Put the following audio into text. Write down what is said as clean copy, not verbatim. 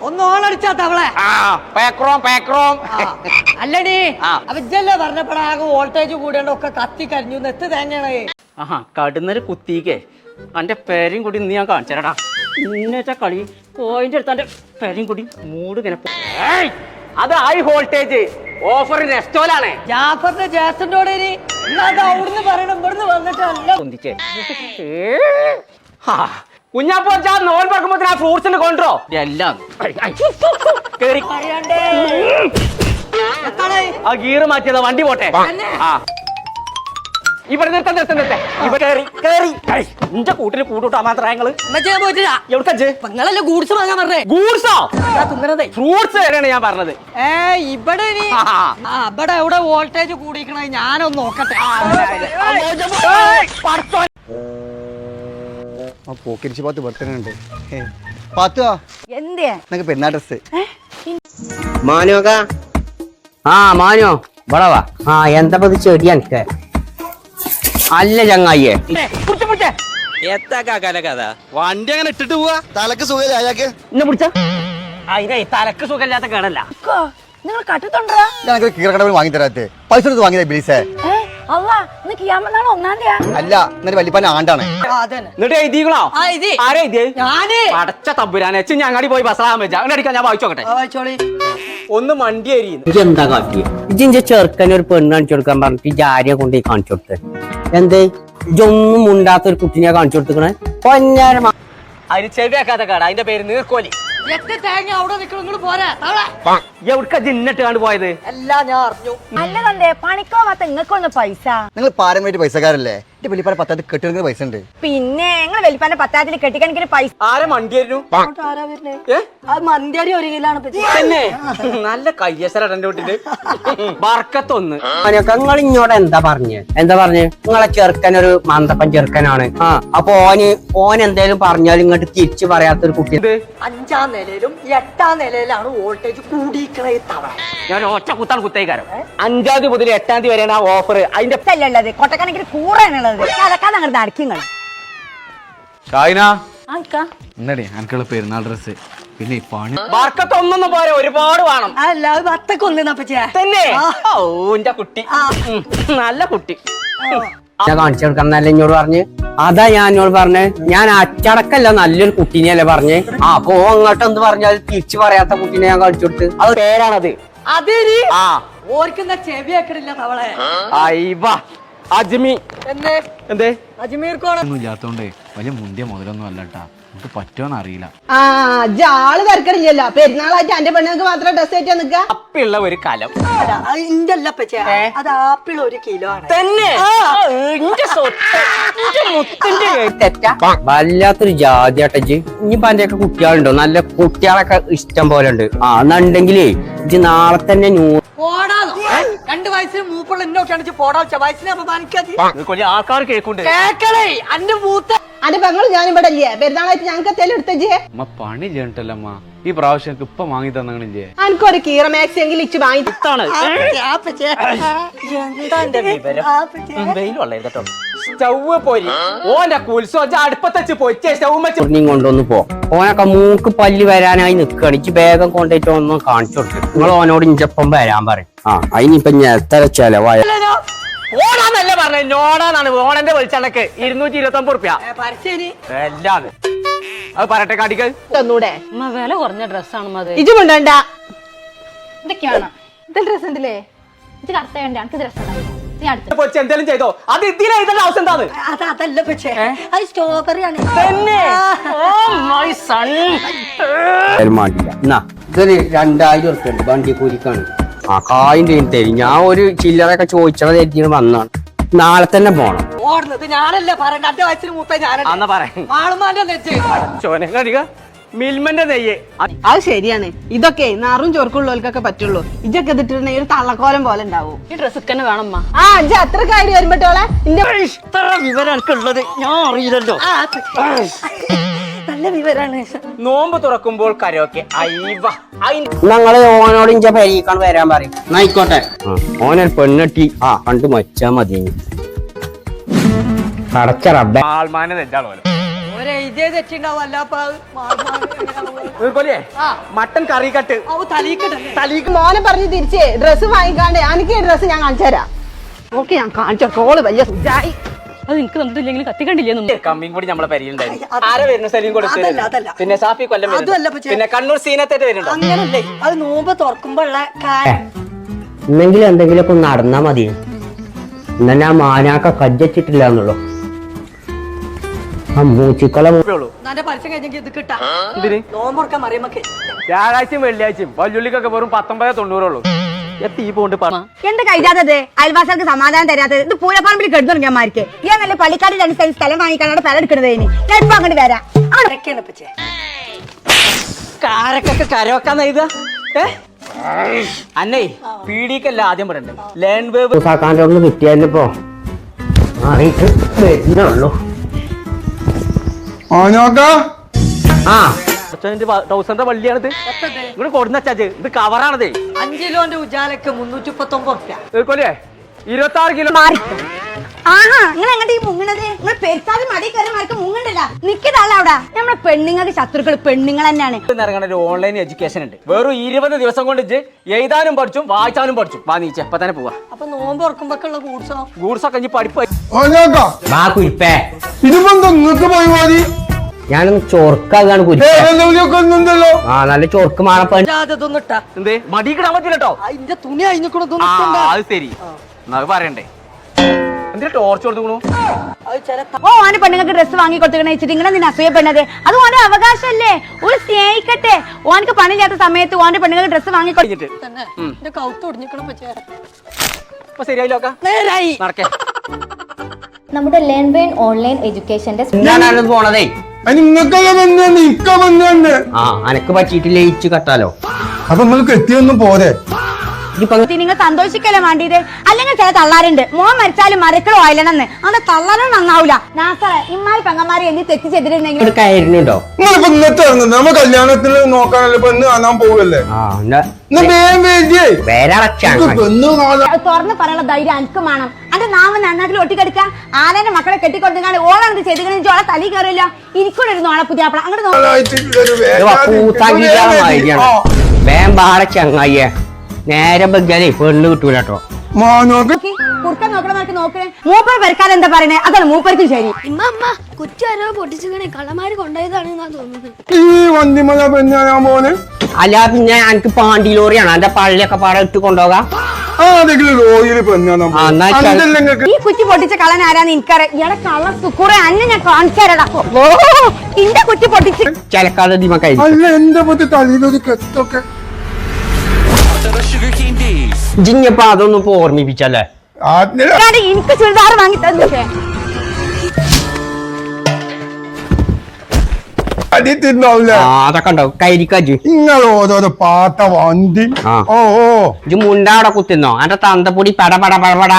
ഒന്ന് ഓളടിച്ചാ തവളെ. അല്ലടി അവജല്ലേ പറഞ്ഞപ്പോഴാകെ വോൾട്ടേജ് കൂടിയോണ്ട് ഒക്കെ കത്തി കരിഞ്ഞു. നെത്ത് തേങ്ങയാണ്. ആഹാ കടുന്നൊരു കുത്തിക്കേ അന്റെ പേരും കൂടി ഇന്ന് ഞാൻ കാണിച്ചേരടാ. ഇന്നത്തെ കളി പോയിന്റ് എടുത്ത എന്റെ പേരും കൂടി മൂട് ഇങ്ങനെ അത് ഹൈ വോൾട്ടേജ് ഓഫർ നെസ്റ്റോലാണ്. ജാഫറിന്റെ ജേസന്റെ അവിടുന്ന് പറയണം. ഇവിടുന്ന് വന്നിട്ടല്ല പൊന്തിച്ചേ കുഞ്ഞാപ്പോ നോൺ പറക്കുമ്പോ ആ ഫ്രൂട്ട്സിന് കൊണ്ടോ എല്ലാം കേറി ആ ഗീറ് മാറ്റിയതാ. വണ്ടി പോട്ടെ. ആ ഇവിടെ നിർത്തം എന്റെ കൂട്ടിന് കൂട്ടൂട്ടാ മാത്രം ഞങ്ങള് നിങ്ങളല്ലേ ഗൂഡ്സ് വാങ്ങാൻ പറഞ്ഞേ. ഗൂഡ്സോ ഫ്രൂട്ട്സ് വരെയാണ് ഞാൻ പറഞ്ഞത്. ഇവിടെ ഇവിടെ എവിടെ വോൾട്ടേജ് കൂടിക്കണ ഞാനൊന്ന് നോക്കട്ടെ. പോക്കിരിച്ച് പാത്ത് ബർത്ത്ഡേ പാത്തുവാ നിനക്ക് പെരുന്നാൾ ഡ്രസ് മാനോക മാനോ ബടവാ എന്താ ചെടി എനിക്ക് അല്ല ചങ്ങായിയെ വണ്ടി അങ്ങനെ ഇട്ടിട്ട് പോവാ തലക്ക് സുഖം അയാൾക്ക് എന്നെ പിടിച്ച അതിനെ തലക്ക് സുഖമില്ലാത്ത കേടല്ല. നിങ്ങൾ കട്ടിട്ടുണ്ടോ? ഞങ്ങൾക്ക് കീറക്കടവിൽ വാങ്ങി തരാത്തെ പൈസ എടുത്ത് വാങ്ങിയതാ ബിലീസേ. അല്ല എന്നിട്ട് വലിയപ്പാന്റെ ആണ്ടാണ്. എന്നിട്ട് എഴുതികളോ ആരാ അടച്ച തമ്പുരാനെ ഞങ്ങടി പോയി ബസ്സാകാൻ വെച്ചാ അങ്ങനെ അടിക്കാൻ ഞാൻ വായിച്ചോക്കട്ടെ. ഒന്ന് മണ്ടി അരിയുന്നു എന്താ കാട്ടി ഇജിന്റെ ചെറുക്കന് ഒരു പെണ്ണ് കാണിച്ചു കൊടുക്കാൻ പറഞ്ഞിട്ട് ജാരിയെ കൊണ്ടുപോയി കാണിച്ചു കൊടുത്തേ. എന്തേ ഇജൊന്നും മുണ്ടാത്ത ഒരു കുട്ടിനെ കാണിച്ചു കൊടുക്കണേ. പൊന്നാരം അതിന് ചെവിയാക്കാത്ത കാട. അതിന്റെ പേര് നീർക്കോലി. എവിടക്ക ജിന്നിട്ട് കണ്ടു പോയത്? എല്ലാം ഞാൻ അറിഞ്ഞു. അല്ലതേ പണിക്കോവാത്ത നിങ്ങൾക്കൊന്ന് പൈസ. നിങ്ങൾ പാരമ്പര്യ പൈസക്കാരല്ലേ? എന്റെ വലിയപ്പാന്റെ പത്താത്ത് കെട്ടിടങ്ങൾ പൈസ ഉണ്ട്. പിന്നെ നിങ്ങൾ വലിപ്പാന്റെ പത്താത്തിൽ കെട്ടിക്കണക്കിന് പൈസ ആരെ മണ്ടിയായിരുന്നു? മന്തിയടി ഒരു കിലാണ് തന്നെ നല്ല കയ്യസര എന്റെ വീട്ടില് ബർക്കത്തൊന്ന്. നിങ്ങൾ ഇങ്ങോട്ട് എന്താ പറഞ്ഞ് നിങ്ങളെ ചെറുക്കനൊരു മന്ദപ്പൻ ചെറുക്കനാണ്. അപ്പൊ ഓൻ എന്തേലും പറഞ്ഞാലും ഇങ്ങോട്ട് തിരിച്ചു പറയാത്തൊരു കുട്ടി. 5ാം നിലയിലും 8ാം നിലയിലാണ് വോൾട്ടേജ് കൂടിക്കണ തവണ. ഞാൻ ഒറ്റ കുത്താണ് കുത്തേക്കാരം. 5ാം തീയതി മുതൽ 8ാം തീയതി വരെയാണ് ആ ഓഫർ. അതിന്റെ ഉള്ളത് കൊട്ടക്കണക്കിന് കൂറാണുള്ളത്. അതൊക്കെ ഞങ്ങൾ നടക്കിങ്ങൾ എനിക്കുള്ള പെരുന്നാൾ ഡ്രസ് പിന്നെ പണി ബർക്കത്തൊന്നും പോരെ ഒരുപാട് വേണം. അല്ല വത്തക്കൊന്നപ്പച്ചേ തന്നെ ഓന്റെ കുട്ടി നല്ല കുട്ടി ഞാൻ കാണിച്ചു കൊടുക്കാന്നല്ല എന്നോട് പറഞ്ഞ്. അതാ ഞാൻ എന്നോട് പറഞ്ഞ് ഞാൻ അച്ചടക്കല്ല നല്ലൊരു കുട്ടീനെയല്ലേ പറഞ്ഞ്. അപ്പൊ അങ്ങോട്ട് എന്ത് പറഞ്ഞാൽ തിരിച്ചു പറയാത്ത കുട്ടീനെ ഞാൻ കാണിച്ചു കൊടുത്ത്. അത് പേരാണത്. ഓർക്കുന്ന ചെവിയാക്കണില്ല തവളെ. അജ്മി എന്തേ അജ്മീർക്കോണം ഇല്ലാത്തോണ്ടേ വലിയ മുന്തിയ മുതലൊന്നും അല്ലട്ടാ. നമുക്ക് പറ്റുമെന്ന് അറിയില്ല. ആള് തിരക്കടില്ലല്ലോ. പെരുന്നാളായിട്ട് എന്റെ പെണ്ണുങ്ങൾക്ക് മാത്രം ഡ്രസ് ആയിട്ടാ നിക്ക. അപ്പിള്ള ഒരു കാലം ഇന്തല്ല പച്ചേ. അത് ആപ്പിൾ 1 കിലോ ആണ്. തന്നെ വല്ലാത്തൊരു ജാതിയാട്ടജ്. ഇനിയിപ്പോ എന്റെ ഒക്കെ കുട്ടികളുണ്ടോ? നല്ല കുട്ടികളൊക്കെ ഇഷ്ടം പോലെ ഉണ്ട്. എന്നുണ്ടെങ്കിലേ ഇജ്ജ് നാളെ തന്നെ 2 വയസ്സിന് മൂപ്പുള്ള എന്നോക്കാണ് പോടാ. വയസ്സിനെ അപമാനിക്കാതെ ആൾക്കാർ കേൾക്കുന്നുണ്ട്. കേക്കണേ അന്റെ മൂത്ത അന്റെ പെങ്ങള് ഞാനും ഇവിടെ ഇല്ലേ? പെരുന്നാളായിട്ട് ഞങ്ങൾക്ക് എത്തേലും എടുത്തേ. പണി ചെയ്യണ്ടല്ലമ്മ. ഈ പ്രാവശ്യം ഇപ്പൊ വാങ്ങി തന്നില്ലേ? എനിക്കൊരു കീറ മാക്സി എങ്കിലും ഇച്ച് വാങ്ങി. സ്റ്റൗവ് പോരി ഓന്റെ കുൽസോ അടുപ്പത്തച്ച് പൊരിച്ച സ്റ്റൗവ് കൊണ്ടൊന്ന് പോ. ഓനൊക്കെ മൂക്ക് പല്ല് വരാനായി നിക്കാണ്. എനിക്ക് വേഗം കൊണ്ടുപോയിട്ട് ഒന്നും കാണിച്ചു കൊടുക്കും. നിങ്ങൾ ഓനോട് ഇഞ്ചപ്പം വരാൻ പറയും. അതിനിപ്പൊ ഞാൻ എത്ര ചെലവായ ഓടാന്നല്ല പറഞ്ഞ നോടാന്നാണ്. ഓണന്റെ വെളിച്ചെണ്ണക്ക് 229 റുപ്യ എല്ലാം. അത് പറയട്ടെ കാട്ടിക്ക് തന്നൂടെ. വില കുറഞ്ഞ ഡ്രസ്സാണ് മതി. ഇജ് കൊണ്ടണ്ട. എന്തൊക്കെയാണ് ഇത് ഡ്രസ് ഉണ്ടല്ലേ? ഇത് കറുത്ത വേണ്ട എനിക്ക് ഡ്രസ് എന്തെങ്കിലും ചെയ്തോ. അത് ഇതിലെ ഇതെല്ലാം അവസ്ഥ എന്താണ്? അതല്ല പക്ഷേ അത് സ്ട്രോബെറി ആണ്. ഇതൊരു 2000 റുപ്യ ഉണ്ട് വണ്ടി കൂലിക്കാണ്. കായിന്റെ തരും. ഞാൻ ഒരു ചില്ലറൊക്കെ ചോദിച്ചത് എത്തിയാണ് വന്നാണ്. നാളെ തന്നെ പോണം. ഓടുന്നത് ഞാനല്ലേ പറയണ്ട. 2 വയസ്സിന് മൂത്ത ഞാനല്ല പറയാ. മിൽമന്റെ നെയ്യ് അത് ശരിയാണ്. ഇതൊക്കെ നാറും ചോർക്കുള്ളവർക്കൊക്കെ പറ്റുള്ളൂ. ഇജൊക്കെ ഇതിട്ടുണ്ടെങ്കിൽ ഒരു തള്ളക്കോലം പോലെ ഉണ്ടാവും. ഈ ഡ്രസ് തന്നെ വേണം. ഇജ അത്ര കാര്യം വരുമ്പോട്ടോളെ ഇത്ര വിവരം എനിക്കുള്ളത് ഞാൻ അറിയില്ലല്ലോ. നല്ല വിവരാണ്. നോമ്പ് തുറക്കുമ്പോൾ കരോക്കെ ഞങ്ങള് ഓനോട് ഇഞ്ച പരീക്കാണ് വരാൻ പറയും. ആയിക്കോട്ടെ. ഓനൊരു പെണ്ണെട്ടി കണ്ടു മച്ചാ മതി. കടച്ച റബ്ബേ ആൾമാനെ നെഞ്ചാളോ ഒരു എഴുതിയത് തെറ്റുണ്ടാവും അല്ലാപ്പ മട്ടൻ കറി കട്ട് തലീക്കട്ടല്ലേ മോനെ പറഞ്ഞ് തിരിച്ചേ ഡ്രസ്സ് വാങ്ങിക്കാണ്ട് എനിക്ക് ഡ്രസ്സ് ഞാൻ കാണിച്ചു തരാം ഓക്കെ ഞാൻ കാണിച്ചു കോള് വലിയ സുജായി അത് നിനക്ക് തന്നിട്ടില്ലെങ്കിൽ കത്തിക്കണ്ടില്ലേ കമ്പിയും കൂടി നമ്മളെ പരിചയണ്ടായിരുന്നു ആരെ വരുന്നു സലീം കൊടുത്ത് അതല്ല, അതല്ല. പിന്നെ സാഫി കൊല്ലം വരുന്നു. അതുമല്ല പക്ഷേ. പിന്നെ കണ്ണൂർ സീനത്തേറ്റ് വരുന്നുണ്ടോ അങ്ങനല്ലേ അത് നോമ്പ് തുറക്കുമ്പോള്ള എന്നെങ്കിലും എന്തെങ്കിലുമൊക്കെ ഒന്ന് നടന്നാ മതി എന്നാ ഞാൻ മാനാക്ക കജ്ജച്ചിട്ടില്ല എന്നുള്ളൂ ആ മൂച്ചിക്കള നല്ല പരസ്യം കഴിഞ്ഞെങ്കിൽ ഇത് കിട്ടാ എന്തിന് നോമ്പുറക്കാൻ മറിയുമ്പോ വ്യാഴാഴ്ചയും വെള്ളിയാഴ്ചയും വല്ലുള്ളിക്കൊക്കെ വെറും 1990 തീ പോണ്ട് എന്താ കഴിയാത്തത് അയൽവാസികൾക്ക് സമാധാനം തരാത്തത് ഇത് പൂരപ്പറമ്പിൽ കെടുത്തുറങ്ങിയമാർക്ക് ഞാൻ നല്ല പള്ളിക്കാട് രണ്ട് സ്ഥലം വാങ്ങിക്കാനാണ് സ്ഥലം എടുക്കണത് ഇനി ഞാൻ ഇപ്പൊ അങ്ങോട്ട് വരാം ആരൊക്കെയാണ് പച്ചേ കാരക്കൊക്കെ കരവെക്കാൻ എഴുതാ അന്നേ പീഡിക്കല്ല ആദ്യം പറയണ്ടേ ലാൻഡ് വേവ് സാക്കാൻ്റെ ഒന്ന് കിട്ടിയാലിപ്പോ മാറിയിട്ട് വരുന്നുള്ളൂ ആ ടൗസറിന്റെ വള്ളിയാണിത് ഇവിടെ കൊടുന്നച്ചാച്ച് ഇത് കവറാണതേ 5 കിലോന്റെ ഉജാലക്ക് 339 കൊല്ലേ 26 കിലോ മാറി ആഹാ നിങ്ങൾ എങ്ങോട്ട് ഈ മുങ്ങണത് നിങ്ങൾ പെരുത്താതെ മടി കയറി മാർക്ക് മുങ്ങണ്ടല്ല നിക്കതല്ല അവിടെ നമ്മളെ പെണ്ണുങ്ങൾക്ക് ശത്രുക്കൾ പെണ്ണുങ്ങൾ തന്നെയാണ് ഇറങ്ങുന്ന ഒരു ഓൺലൈൻ എഡ്യൂക്കേഷൻ ഉണ്ട് വെറും 20 ദിവസം കൊണ്ട് ഇജ്ജ് എഴുതാനും പഠിച്ചും വായിച്ചാനും പഠിച്ചും വാ നീച്ച എപ്പ തന്നെ പോവാ അപ്പൊ നോമ്പ് തുറക്കുമ്പോക്കുള്ള കൂട്സോ ഗൂഡ്സൊക്കെ ഇനി പഠിപ്പ് വാ കുരിപ്പേ ഇതിപ്പോ നിങ്ങൾക്ക് പോയി മതി ഞാനൊന്ന് ചൊർക്കാകാണ് കുരിപ്പേ ഒന്നുണ്ടല്ലോ ആ നല്ല ചൊർക്ക് മാണപ്പ ഇതൊന്നും ഇട്ടാ എന്തേ മടിക്കിടാൻ പറ്റില്ല കേട്ടോ അതിന്റെ തുണി അഴിഞ്ഞിക്കണ അത് ശരി എന്നാ അത് പറയണ്ടേ എന്തിനാ ടോർച്ച് കൊടുക്കണു അത് ചില ഓ ഓന്റെ പെണ്ണുങ്ങൾക്ക് ഡ്രസ്സ് വാങ്ങി കൊടുത്തിക്കണ വെച്ചിട്ട് ഇങ്ങനെ നിന്നെ അസൂയപ്പെടുന്നത് അത് ഓന്റെ അവകാശമല്ലേ ഒരു സ്നേഹിക്കട്ടെ ഓനക്ക് പണിയില്ലാത്ത സമയത്ത് ഓന്റെ പെണ്ണുങ്ങൾക്ക് ഡ്രസ്സ് വാങ്ങി കഴിഞ്ഞിട്ട് തന്നെ എന്റെ കൗത്ത് ഒടിഞ്ഞിക്കണ പച്ചേ ഇപ്പൊ ശരിയായില്ലോ നേരായി നടക്കേ നമ്മുടെ ലേൺ ബെയിൻ ഓൺലൈൻ എഡ്യൂക്കേഷന്റെ ഞാനാണ് പോണതേ നിങ്ങൾക്കല്ല ബന്ധുണ്ട് ഇക്ക ബന്ധുണ്ട് ആ അനക്ക് പറ്റിയിട്ടില്ല ഇച്ച് കട്ടാലോ അപ്പൊ നിങ്ങൾക്ക് എത്തിയൊന്നും പോരെ ഇപ്പൊ നിങ്ങൾ സന്തോഷിക്കല്ലേ വേണ്ടിയത് അല്ലെങ്കിൽ ചില തള്ളാരുണ്ട് മോൻ മരിച്ചാലും മരക്കളോ ആയില്ലെന്ന് അവിടെ തള്ളാനും നന്നാവൂല നാസറെ ഇമ്മാരി പെങ്ങന്മാരെ എന്ത് തെറ്റ് ചെയ്തിട്ടുണ്ടെങ്കിൽ കയറുന്നുണ്ടോ നിങ്ങളിപ്പോ ഇന്നത്തെ ഇറങ്ങുന്നത് നമ്മ കല്യാണത്തിന് നോക്കാനല്ലേ പെണ്ണ് കാണാൻ പോവല്ലേ ആ എന്നാ വേഗം വേദിയേ വേറെ അടച്ചാണ് പെണ്ണ് കാണാൻ അത് തുറന്ന് പറയാനുള്ള ധൈര്യം അനക്കും വേണം അന്റെ നാമം നന്നാട്ടിൽ ഒട്ടിക്കെടുക്ക ആലേന്റെ മക്കളെ കെട്ടിക്കൊടുക്കാണ്ട് ഓളാണ് ചെയ്തിട്ട് ഓളെ തലി കയറില്ല എനിക്കൂടെ ഒരു നോളെ പുതിയ അങ്ങോട്ട് പൂത്താങ്കിയാണ് വേം പാടെ ചങ്ങായിയെ നേരെ ബഗ്ഗാലേ പെണ്ണ് കിട്ടൂല കേട്ടോ നോക്കി കുറുക്കൻ നോക്കണമാർക്ക് നോക്കണേ മൂപ്പർ പെരക്കാൻ എന്താ പറയണേ അതാണ് മൂപ്പർക്കും ശരി കുറ്റാരോ പൊട്ടിച്ചിങ്ങനെ കള്ളമാര് കൊണ്ടുപോയതാണ് തോന്നുന്നത് ഈ വണ്ടിമല പെണ്ണാ ഞാൻ പോനെ അല്ല പിന്നെ എനിക്ക് പാണ്ടി ലോറിയാണ് എന്റെ പള്ളിയൊക്കെ പാടെ ഇട്ട് കൊണ്ടുപോകാം ആരെങ്കിലും ലോറിയിൽ പെണ്ണാ ആ, എന്നാ ചെ- നിങ്ങൾക്ക് ഈ കുറ്റി പൊട്ടിച്ച കള്ളൻ ആരാന്ന് എനിക്കറിയാം ഇയാളെ കള്ള സുക്കുറെ അന്നെ ഞാൻ കാണിച്ചു തരടാ ഓ ഇന്റെ കുറ്റി പൊട്ടിച്ച് ചിലക്കാതെ ദിമക്കായി അല്ല എന്റെ പറ്റി തലയിലൊരു കെട്ടൊക്കെ ജിഞ്ഞപ്പോ അതൊന്നും ഇപ്പൊ ഓർമ്മിപ്പിച്ചല്ലേ ആദ്യം ഇയാള് എനിക്ക് ചുരിദാർ വാങ്ങി തന്നിട്ടേ അടി തിന്നാവില്ല ആ അതൊക്കെ ഉണ്ടാവും കരിക്കജ് നിങ്ങൾ ഓരോരോ പാത്ത വണ്ടി ആ. ഓ ഓ ഇജ് മുണ്ട അവിടെ കുത്തുന്നോ എന്റെ തന്തപ്പൊടി പട പട പട പട